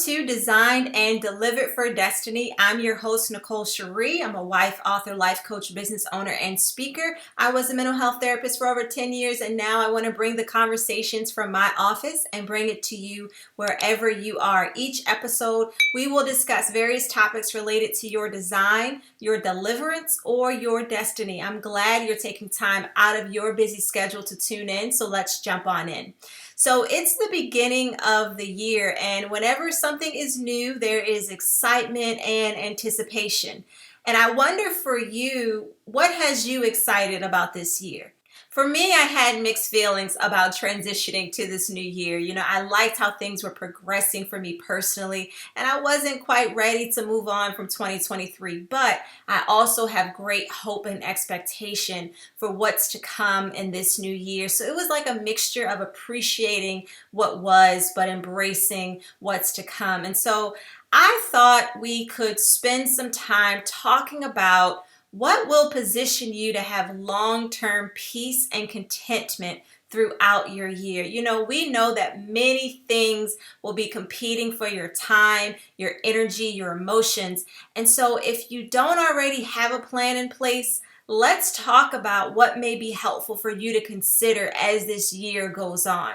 to Designed and Delivered for Destiny. I'm your host, Nicole Cherie. I'm a wife, author, life coach, business owner, and speaker. I was a mental health therapist for over 10 years, and now I want to bring the conversations from my office and bring it to you wherever you are. Each episode, we will discuss various topics related to your design, your deliverance, or your destiny. I'm glad you're taking time out of your busy schedule to tune in, so let's jump on in. So it's the beginning of the year, and whenever something is new, there is excitement and anticipation. And I wonder for you, what has you excited about this year? For me, I had mixed feelings about transitioning to this new year. I liked how things were progressing for me personally, and I wasn't quite ready to move on from 2023. But I also have great hope and expectation for what's to come in this new year. So it was like a mixture of appreciating what was, but embracing what's to come. And so I thought we could spend some time talking about what will position you to have long-term peace and contentment throughout your year. We know that many things will be competing for your time, your energy, your emotions. And so if you don't already have a plan in place, let's talk about what may be helpful for you to consider as this year goes on.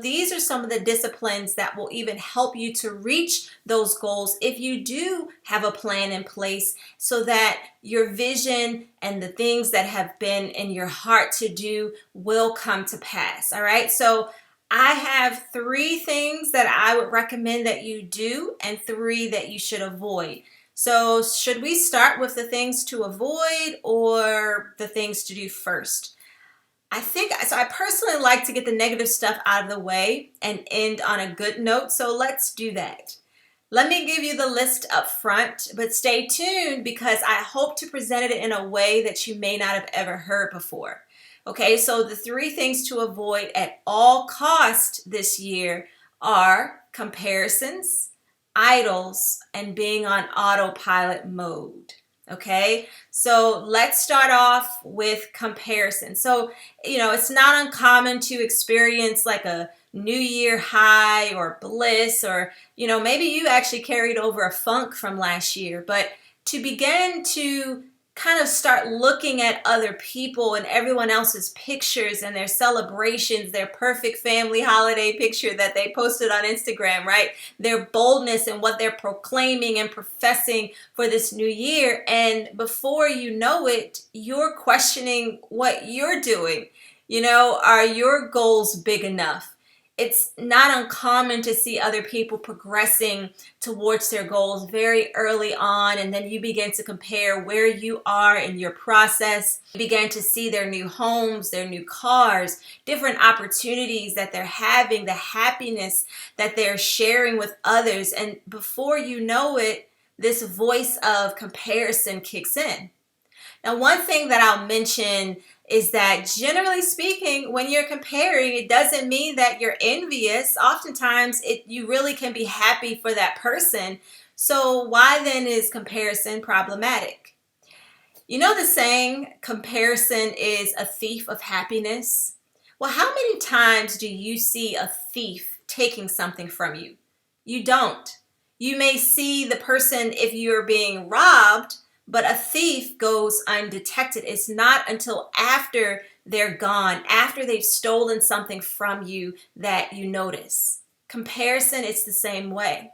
These are some of the disciplines that will even help you to reach those goals if you do have a plan in place, so that your vision and the things that have been in your heart to do will come to pass. All right. So I have 3 things that I would recommend that you do and 3 that you should avoid. So should we start with the things to avoid or the things to do first? I personally like to get the negative stuff out of the way and end on a good note. So let's do that. Let me give you the list up front, but stay tuned because I hope to present it in a way that you may not have ever heard before. Okay, so the 3 things to avoid at all costs this year are comparisons, idols, and being on autopilot mode. Okay, so let's start off with comparison. So, it's not uncommon to experience like a New Year high or bliss, or, maybe you actually carried over a funk from last year, but to begin to kind of start looking at other people and everyone else's pictures and their celebrations, their perfect family holiday picture that they posted on Instagram, right? Their boldness and what they're proclaiming and professing for this new year. And before you know it, you're questioning what you're doing. Are your goals big enough? It's not uncommon to see other people progressing towards their goals very early on, and then you begin to compare where you are in your process. You begin to see their new homes, their new cars, different opportunities that they're having, the happiness that they're sharing with others. And before you know it, this voice of comparison kicks in. Now, one thing that I'll mention is that generally speaking, when you're comparing, it doesn't mean that you're envious. Oftentimes, you really can be happy for that person. So why then is comparison problematic? You know the saying, comparison is a thief of happiness? Well, how many times do you see a thief taking something from you? You don't. You may see the person if you're being robbed, but a thief goes undetected. It's not until after they're gone, after they've stolen something from you, that you notice. Comparison, it's the same way.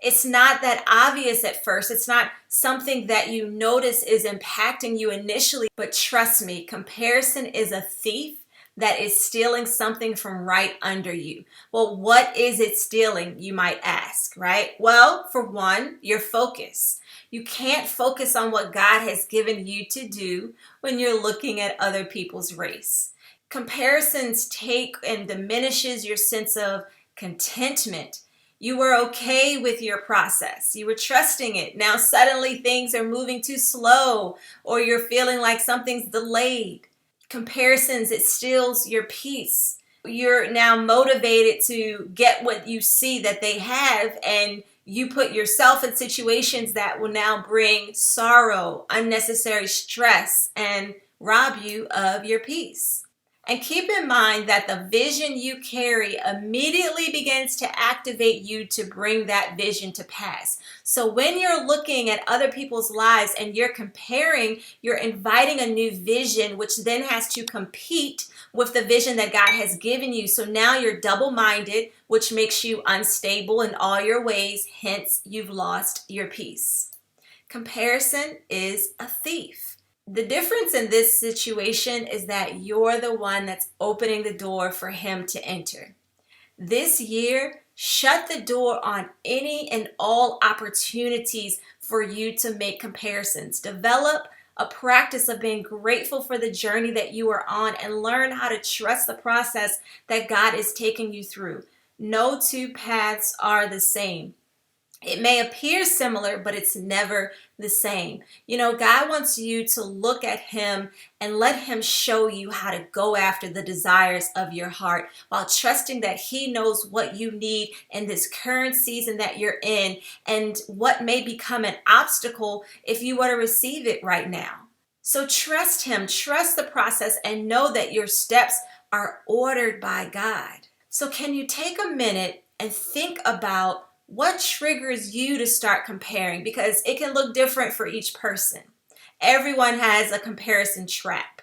It's not that obvious at first. It's not something that you notice is impacting you initially. But trust me, comparison is a thief that is stealing something from right under you. Well, what is it stealing, you might ask, right? Well, for one, your focus. You can't focus on what God has given you to do when you're looking at other people's race. Comparisons take and diminishes your sense of contentment. You were okay with your process. You were trusting it. Now suddenly things are moving too slow, or you're feeling like something's delayed. Comparisons, it steals your peace. You're now motivated to get what you see that they have, and you put yourself in situations that will now bring sorrow, unnecessary stress, and rob you of your peace. And keep in mind that the vision you carry immediately begins to activate you to bring that vision to pass. So when you're looking at other people's lives and you're comparing, you're inviting a new vision, which then has to compete with the vision that God has given you. So now you're double-minded, which makes you unstable in all your ways. Hence, you've lost your peace. Comparison is a thief. The difference in this situation is that you're the one that's opening the door for him to enter. This year, shut the door on any and all opportunities for you to make comparisons. Develop a practice of being grateful for the journey that you are on and learn how to trust the process that God is taking you through. No two paths are the same. It may appear similar, but it's never the same. God wants you to look at him and let him show you how to go after the desires of your heart while trusting that he knows what you need in this current season that you're in and what may become an obstacle if you were to receive it right now. So trust him, trust the process, and know that your steps are ordered by God. So can you take a minute and think about what triggers you to start comparing? Because it can look different for each person. Everyone has a comparison trap.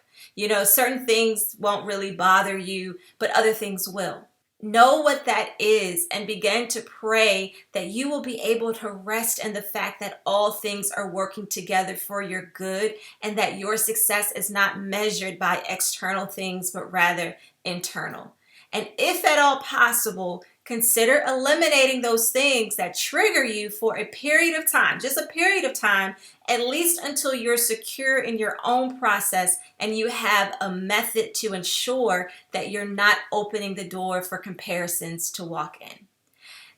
Certain things won't really bother you, but other things will. Know what that is and begin to pray that you will be able to rest in the fact that all things are working together for your good and that your success is not measured by external things, but rather internal. And if at all possible, consider eliminating those things that trigger you for a period of time, just a period of time, at least until you're secure in your own process and you have a method to ensure that you're not opening the door for comparisons to walk in.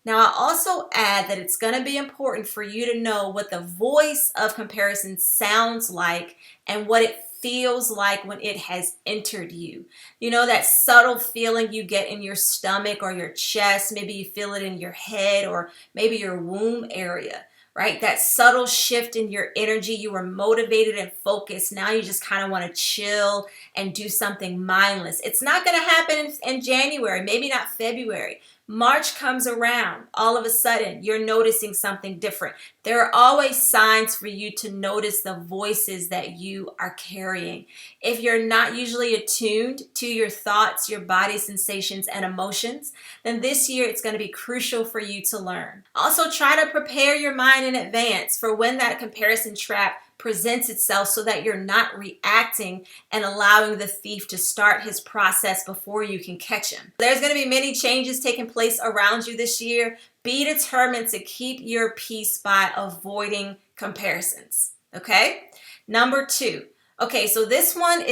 Now, I also add that it's going to be important for you to know what the voice of comparison sounds like and what it feels like when it has entered you. That subtle feeling you get in your stomach or your chest, maybe you feel it in your head or maybe your womb area, right? That subtle shift in your energy. You were motivated and focused. Now you just kind of want to chill and do something mindless. It's not going to happen in January, maybe not February. March comes around, all of a sudden you're noticing something different. There are always signs for you to notice the voices that you are carrying. If you're not usually attuned to your thoughts, your body sensations, and emotions, then this year it's going to be crucial for you to learn. Also, try to prepare your mind in advance for when that comparison trap presents itself so that you're not reacting and allowing the thief to start his process before you can catch him. There's going to be many changes taking place around you this year. Be determined to keep your peace by avoiding comparisons. Okay? Number 2. Okay, so this one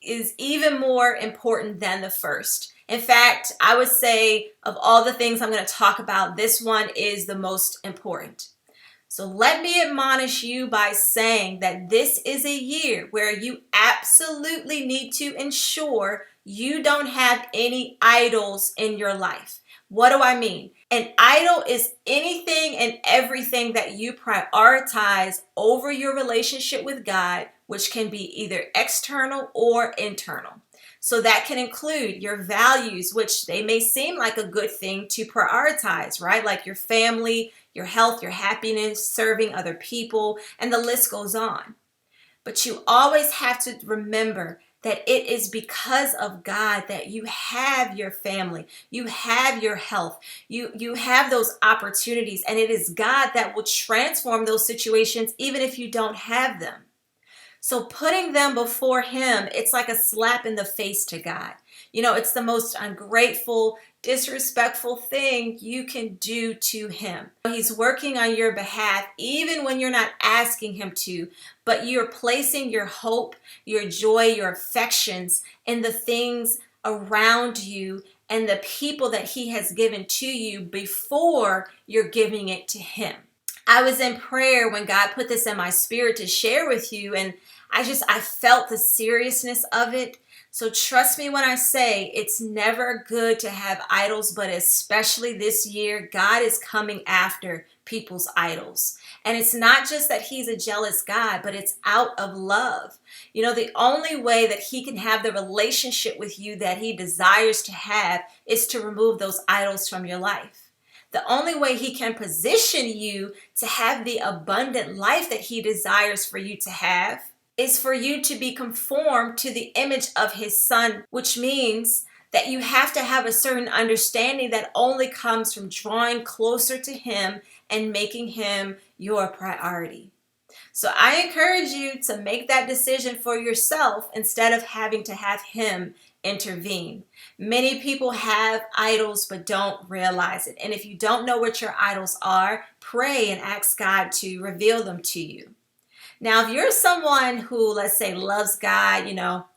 is even more important than the first. In fact, I would say of all the things I'm going to talk about, this one is the most important. So let me admonish you by saying that this is a year where you absolutely need to ensure you don't have any idols in your life. What do I mean? An idol is anything and everything that you prioritize over your relationship with God, which can be either external or internal. So that can include your values, which they may seem like a good thing to prioritize, right? Like your family, your health, your happiness, serving other people, and the list goes on. But you always have to remember that it is because of God that you have your family, you have your health, you have those opportunities, and it is God that will transform those situations even if you don't have them. So putting them before him, it's like a slap in the face to God. It's the most ungrateful, disrespectful thing you can do to him. He's working on your behalf even when you're not asking him to, but you're placing your hope, your joy, your affections in the things around you and the people that he has given to you before you're giving it to him. I was in prayer when God put this in my spirit to share with you, and I felt the seriousness of it. So trust me when I say it's never good to have idols, but especially this year, God is coming after people's idols. And it's not just that he's a jealous God, but it's out of love. You know, the only way that he can have the relationship with you that he desires to have is to remove those idols from your life. The only way he can position you to have the abundant life that he desires for you to have is for you to be conformed to the image of his son, which means that you have to have a certain understanding that only comes from drawing closer to him and making him your priority. So I encourage you to make that decision for yourself instead of having to have him intervene. Many people have idols but don't realize it. And if you don't know what your idols are, pray and ask God to reveal them to you. Now, if you're someone who, let's say, loves God,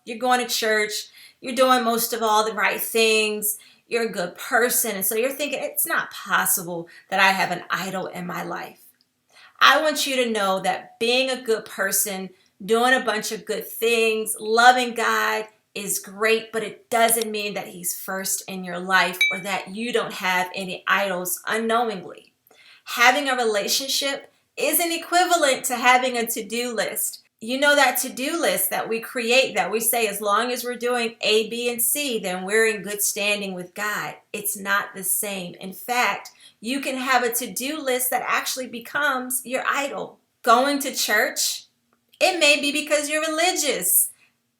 you're going to church, you're doing most of all the right things, you're a good person, and so you're thinking, it's not possible that I have an idol in my life. I want you to know that being a good person, doing a bunch of good things, loving God is great, but it doesn't mean that he's first in your life or that you don't have any idols unknowingly. Having a relationship isn't equivalent to having a to-do list. You know, that to-do list that we create, that we say as long as we're doing A, B, and C, then we're in good standing with God. It's not the same. In fact, you can have a to-do list that actually becomes your idol. Going to church, it may be because you're religious,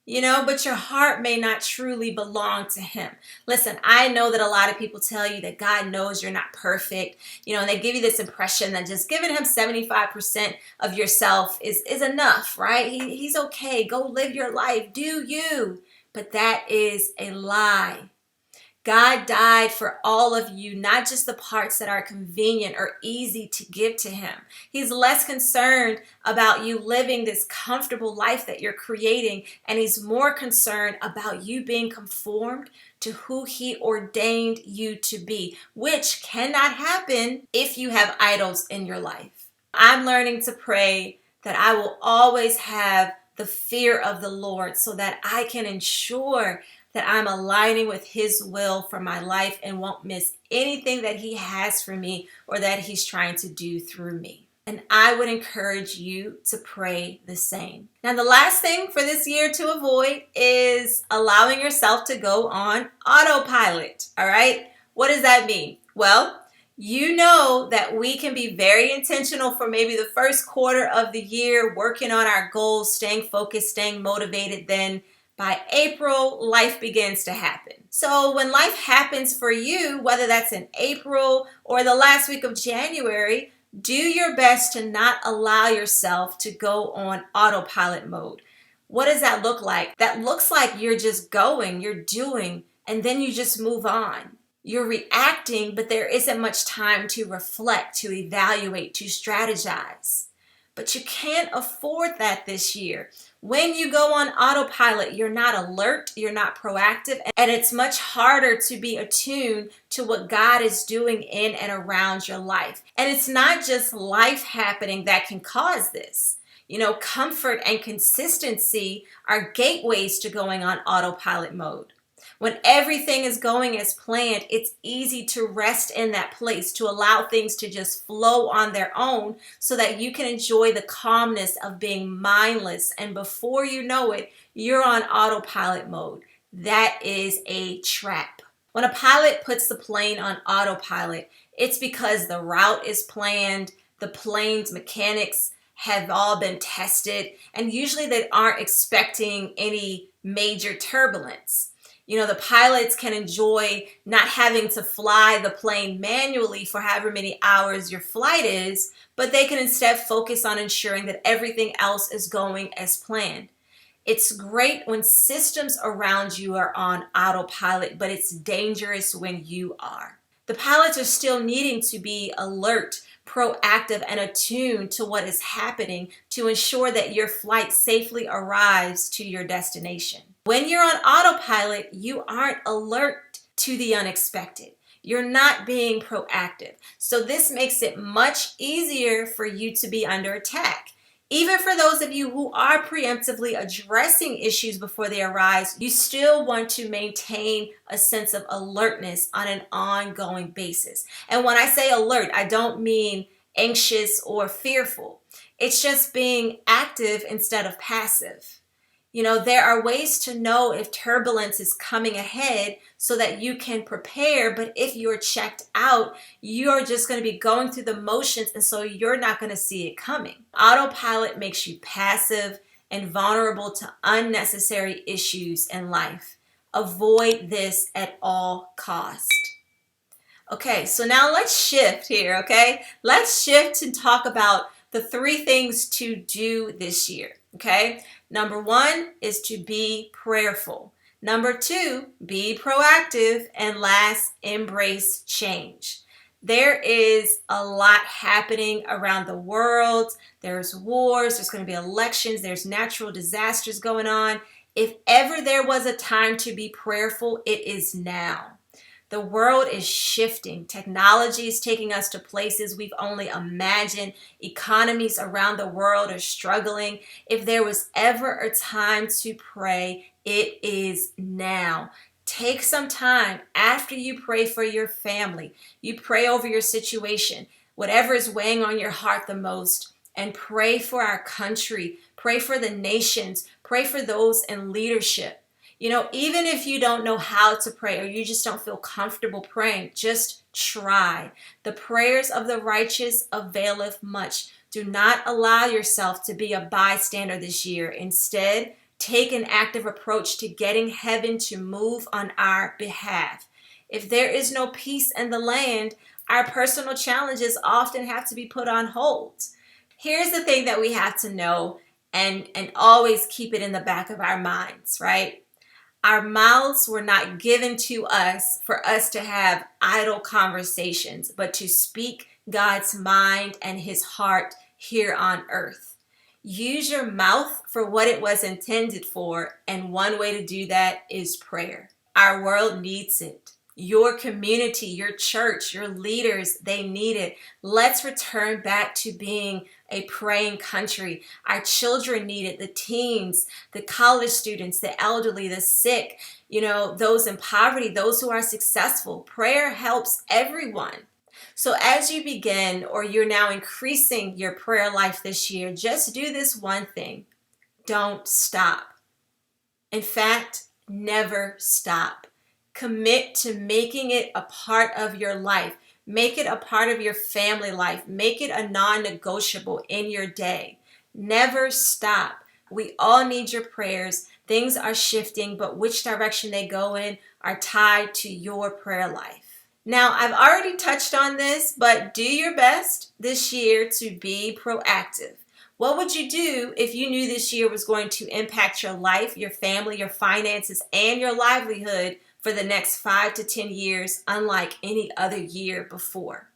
but your heart may not truly belong to him. Listen, I know that a lot of people tell you that God knows you're not perfect, and they give you this impression that just giving him 75% of yourself is enough, right? He's okay. Go live your life. Do you? But that is a lie. God died for all of you, not just the parts that are convenient or easy to give to him. He's less concerned about you living this comfortable life that you're creating, and he's more concerned about you being conformed to who he ordained you to be, which cannot happen if you have idols in your life. I'm learning to pray that I will always have the fear of the Lord so that I can ensure that I'm aligning with his will for my life and won't miss anything that he has for me or that he's trying to do through me. And I would encourage you to pray the same. Now, the last thing for this year to avoid is allowing yourself to go on autopilot. All right? What does that mean? Well, you know that we can be very intentional for maybe the first quarter of the year, working on our goals, staying focused, staying motivated. Then by April, life begins to happen. So when life happens for you, whether that's in April or the last week of January, do your best to not allow yourself to go on autopilot mode. What does that look like? That looks like you're just going, you're doing, and then you just move on. You're reacting, but there isn't much time to reflect, to evaluate, to strategize. But you can't afford that this year. When you go on autopilot, you're not alert, you're not proactive, and it's much harder to be attuned to what God is doing in and around your life. And it's not just life happening that can cause this. Comfort and consistency are gateways to going on autopilot mode. When everything is going as planned, it's easy to rest in that place, to allow things to just flow on their own so that you can enjoy the calmness of being mindless. And before you know it, you're on autopilot mode. That is a trap. When a pilot puts the plane on autopilot, it's because the route is planned, the plane's mechanics have all been tested, and usually they aren't expecting any major turbulence. The pilots can enjoy not having to fly the plane manually for however many hours your flight is, but they can instead focus on ensuring that everything else is going as planned. It's great when systems around you are on autopilot, but it's dangerous when you are. The pilots are still needing to be alert, proactive, and attuned to what is happening to ensure that your flight safely arrives to your destination. When you're on autopilot, you aren't alert to the unexpected. You're not being proactive. So this makes it much easier for you to be under attack. Even for those of you who are preemptively addressing issues before they arise, you still want to maintain a sense of alertness on an ongoing basis. And when I say alert, I don't mean anxious, or fearful. It's just being active instead of passive. There are ways to know if turbulence is coming ahead so that you can prepare, but if you're checked out, you're just going to be going through the motions, and so you're not going to see it coming. Autopilot makes you passive and vulnerable to unnecessary issues in life. Avoid this at all costs. Okay, so now let's shift here, okay? Let's shift and talk about the 3 things to do this year, okay? Number 1 is to be prayerful. Number 2, be proactive. And last, embrace change. There is a lot happening around the world. There's wars, there's going to be elections, there's natural disasters going on. If ever there was a time to be prayerful, it is now. The world is shifting. Technology is taking us to places we've only imagined. Economies around the world are struggling. If there was ever a time to pray, it is now. Take some time after you pray for your family. You pray over your situation, whatever is weighing on your heart the most, and pray for our country. Pray for the nations. Pray for those in leadership. Even if you don't know how to pray or you just don't feel comfortable praying, just try. The prayers of the righteous availeth much. Do not allow yourself to be a bystander this year. Instead, take an active approach to getting heaven to move on our behalf. If there is no peace in the land, our personal challenges often have to be put on hold. Here's the thing that we have to know and always keep it in the back of our minds, right? Our mouths were not given to us for us to have idle conversations, but to speak God's mind and his heart here on earth. Use your mouth for what it was intended for, and one way to do that is prayer. Our world needs it. Your community, your church, your leaders, they need it. Let's return back to being a praying country. Our children need it, the teens, the college students, the elderly, the sick, those in poverty, those who are successful. Prayer helps everyone. So as you begin, or you're now increasing your prayer life this year, just do this one thing. Don't stop. In fact, never stop. Commit to making it a part of your life. Make it a part of your family life. Make it a non-negotiable in your day. Never stop. We all need your prayers. Things are shifting, but which direction they go in are tied to your prayer life. Now, I've already touched on this, but do your best this year to be proactive. What would you do if you knew this year was going to impact your life, your family, your finances, and your livelihood for the next 5 to 10 years, unlike any other year before?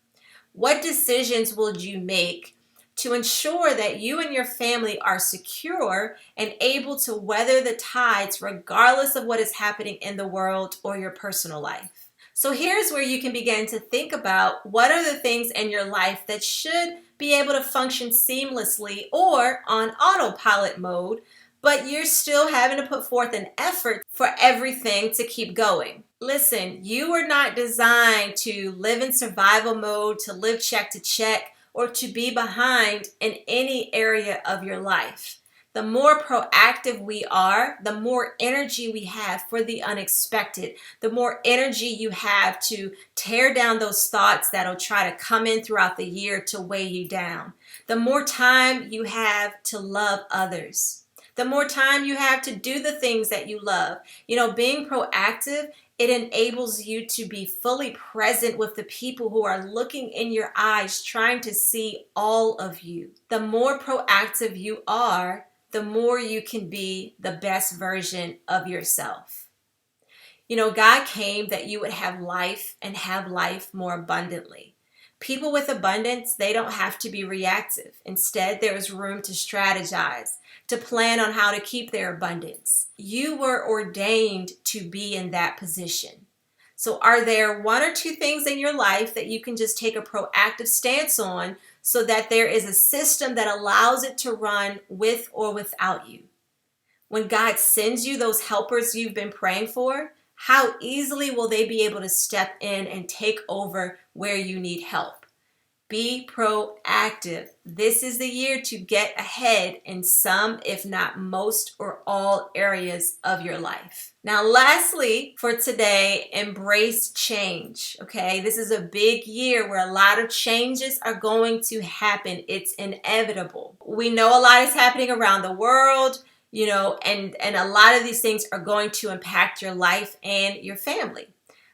What decisions will you make to ensure that you and your family are secure and able to weather the tides regardless of what is happening in the world or your personal life? So here's where you can begin to think about what are the things in your life that should be able to function seamlessly or on autopilot mode, but you're still having to put forth an effort for everything to keep going. Listen, you were not designed to live in survival mode, to live check to check, or to be behind in any area of your life. The more proactive we are, the more energy we have for the unexpected, the more energy you have to tear down those thoughts that'll try to come in throughout the year to weigh you down. The more time you have to love others. The more time you have to do the things that you love. Being proactive, it enables you to be fully present with the people who are looking in your eyes, trying to see all of you. The more proactive you are, the more you can be the best version of yourself. God came that you would have life and have life more abundantly. People with abundance, they don't have to be reactive. Instead, there is room to strategize, to plan on how to keep their abundance. You were ordained to be in that position. So are there 1 or 2 things in your life that you can just take a proactive stance on so that there is a system that allows it to run with or without you? When God sends you those helpers you've been praying for, how easily will they be able to step in and take over where you need help? Be proactive. This is the year to get ahead in some, if not most or all areas of your life. Now, lastly, for today, embrace change. Okay, this is a big year where a lot of changes are going to happen. It's inevitable. We know a lot is happening around the world, and a lot of these things are going to impact your life and your family.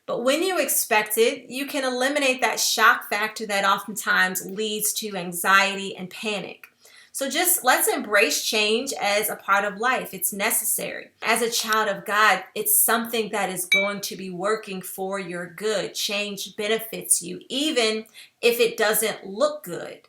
But when you expect it, you can eliminate that shock factor that oftentimes leads to anxiety and panic. So just let's embrace change as a part of life. It's necessary. As a child of God, it's something that is going to be working for your good. Change benefits you, even if it doesn't look good.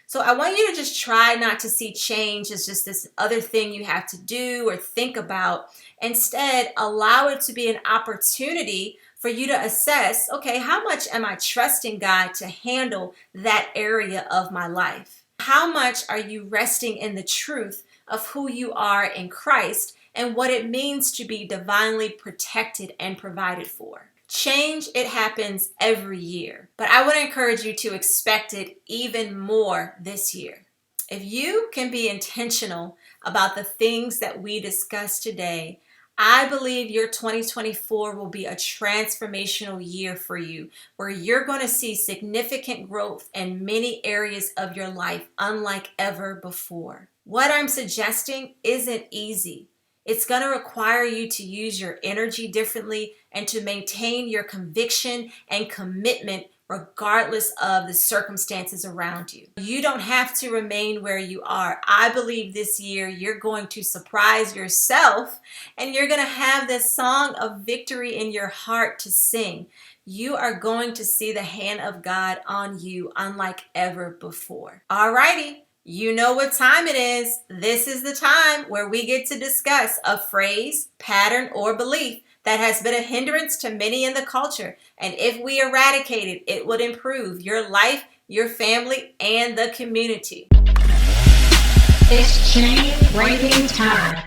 So I want you to just try not to see change as just this other thing you have to do or think about. Instead, allow it to be an opportunity for you to assess, okay, how much am I trusting God to handle that area of my life? How much are you resting in the truth of who you are in Christ and what it means to be divinely protected and provided for? Change, it happens every year, but I would encourage you to expect it even more this year. If you can be intentional about the things that we discussed today, I believe your 2024 will be a transformational year for you, where you're going to see significant growth in many areas of your life, unlike ever before. What I'm suggesting isn't easy. It's going to require you to use your energy differently and to maintain your conviction and commitment regardless of the circumstances around you. You don't have to remain where you are. I believe this year you're going to surprise yourself and you're going to have this song of victory in your heart to sing. You are going to see the hand of God on you unlike ever before. Alrighty. You know what time it is. This is the time where we get to discuss a phrase, pattern, or belief that has been a hindrance to many in the culture. And if we eradicate it, it would improve your life, your family, and the community. It's chain breaking time.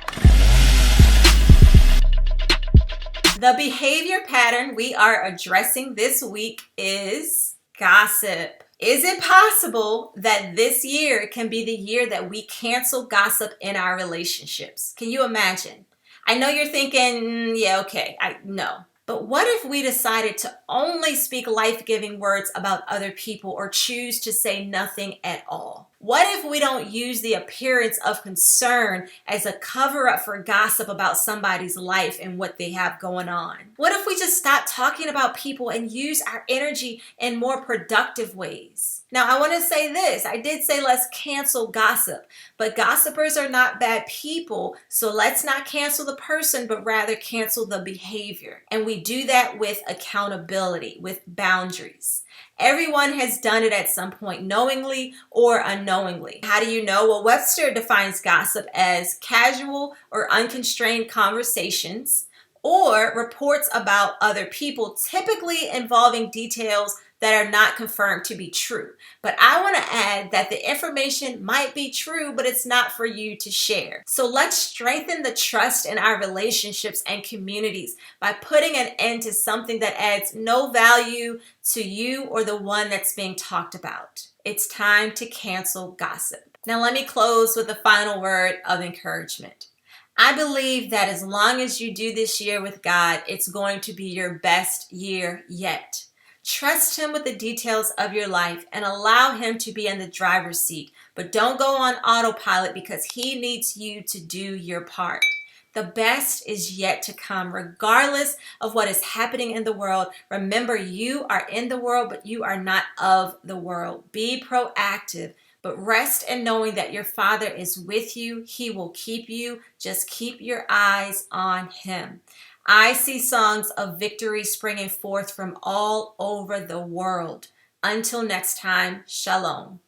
The behavior pattern we are addressing this week is gossip. Is it possible that this year can be the year that we cancel gossip in our relationships? Can you imagine? I know you're thinking, yeah, okay, no. But what if we decided to only speak life-giving words about other people or choose to say nothing at all? What if we don't use the appearance of concern as a cover-up for gossip about somebody's life and what they have going on? What if we just stop talking about people and use our energy in more productive ways? Now, I want to say this. I did say let's cancel gossip, but gossipers are not bad people, so let's not cancel the person, but rather cancel the behavior. And we do that with accountability, with boundaries. Everyone has done it at some point, knowingly or unknowingly. How do you know? Well, Webster defines gossip as casual or unconstrained conversations or reports about other people, typically involving details that are not confirmed to be true. But I want to add that the information might be true, but it's not for you to share. So let's strengthen the trust in our relationships and communities by putting an end to something that adds no value to you or the one that's being talked about. It's time to cancel gossip. Now let me close with a final word of encouragement. I believe that as long as you do this year with God, it's going to be your best year yet. Trust Him with the details of your life and allow Him to be in the driver's seat. But don't go on autopilot because He needs you to do your part. The best is yet to come, regardless of what is happening in the world. Remember, you are in the world, but you are not of the world. Be proactive, but rest in knowing that your Father is with you. He will keep you. Just keep your eyes on Him. I see songs of victory springing forth from all over the world. Until next time, shalom.